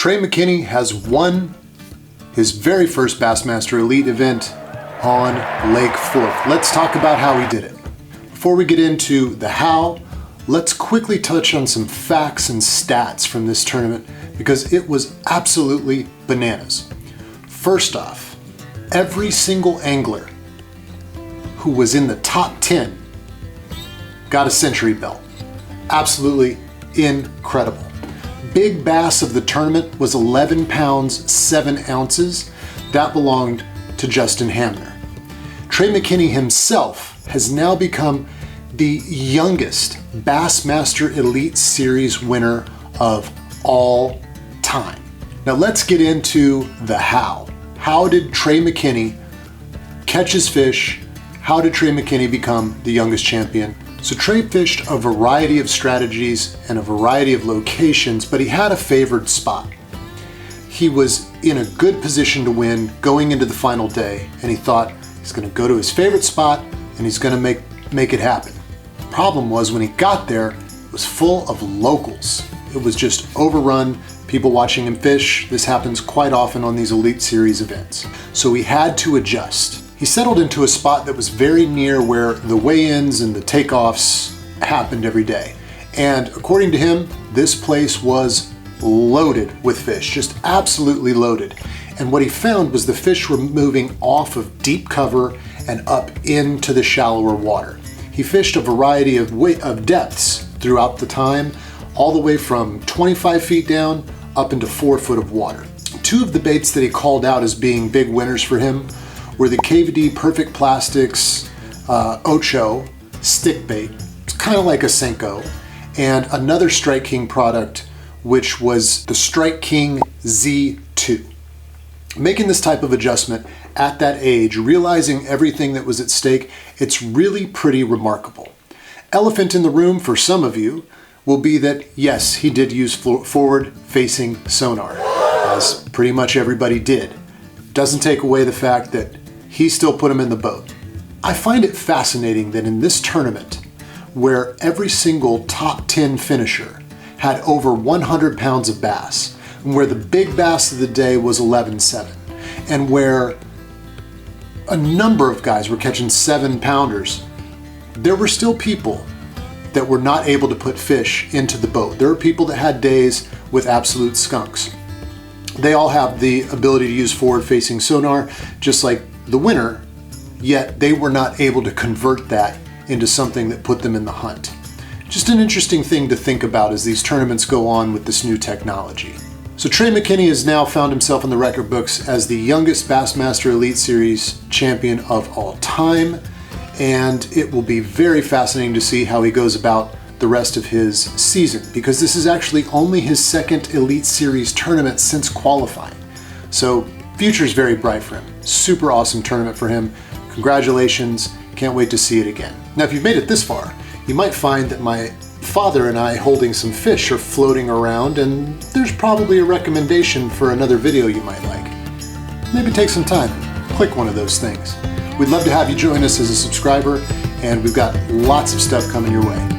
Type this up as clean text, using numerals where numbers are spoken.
Trey McKinney has won his very first Bassmaster Elite event on Lake Fork. Let's talk about how he did it. Before we get into the how, let's quickly touch on some facts and stats from this tournament because it was absolutely bananas. First off, every single angler who was in the top 10 got a century belt. Absolutely incredible. Big bass of the tournament was 11 pounds, 7 ounces. That belonged to Justin Hamner. Trey McKinney himself has now become the youngest Bassmaster Elite Series winner of all time. Now let's get into the how. How did Trey McKinney catch his fish? How did Trey McKinney become the youngest champion? So Trey fished a variety of strategies and a variety of locations, but he had a favored spot. He was in a good position to win going into the final day, and he thought he's gonna go to his favorite spot and he's gonna make it happen. The problem was when he got there, it was full of locals. It was just overrun, people watching him fish. This happens quite often on these Elite Series events. So he had to adjust. He settled into a spot that was very near where the weigh-ins and the takeoffs happened every day. And according to him, this place was loaded with fish, just absolutely loaded. And what he found was the fish were moving off of deep cover and up into the shallower water. He fished a variety of depths throughout the time, all the way from 25 feet down up into 4 foot of water. Two of the baits that he called out as being big winners for him were the KVD Perfect Plastics Ocho stick bait. It's kind of like a Senko, and another Strike King product, which was the Strike King Z2. Making this type of adjustment at that age, realizing everything that was at stake, it's really pretty remarkable. Elephant in the room for some of you will be that, yes, he did use forward-facing sonar, as pretty much everybody did. Doesn't take away the fact that he still put him in the boat. I find it fascinating that in this tournament, where every single top 10 finisher had over 100 pounds of bass, and where the big bass of the day was 11.7, and where a number of guys were catching 7-pounders, there were still people that were not able to put fish into the boat. There were people that had days with absolute skunks. They all have the ability to use forward-facing sonar, just like the winner, yet they were not able to convert that into something that put them in the hunt. Just an interesting thing to think about as these tournaments go on with this new technology. So Trey McKinney has now found himself in the record books as the youngest Bassmaster Elite Series champion of all time, and it will be very fascinating to see how he goes about the rest of his season, because this is actually only his second Elite Series tournament since qualifying. So future's very bright for him. Super awesome tournament for him. Congratulations. Can't wait to see it again. Now, if you've made it this far, you might find that my father and I holding some fish are floating around, and there's probably a recommendation for another video you might like. Maybe take some time, click one of those things. We'd love to have you join us as a subscriber, and we've got lots of stuff coming your way.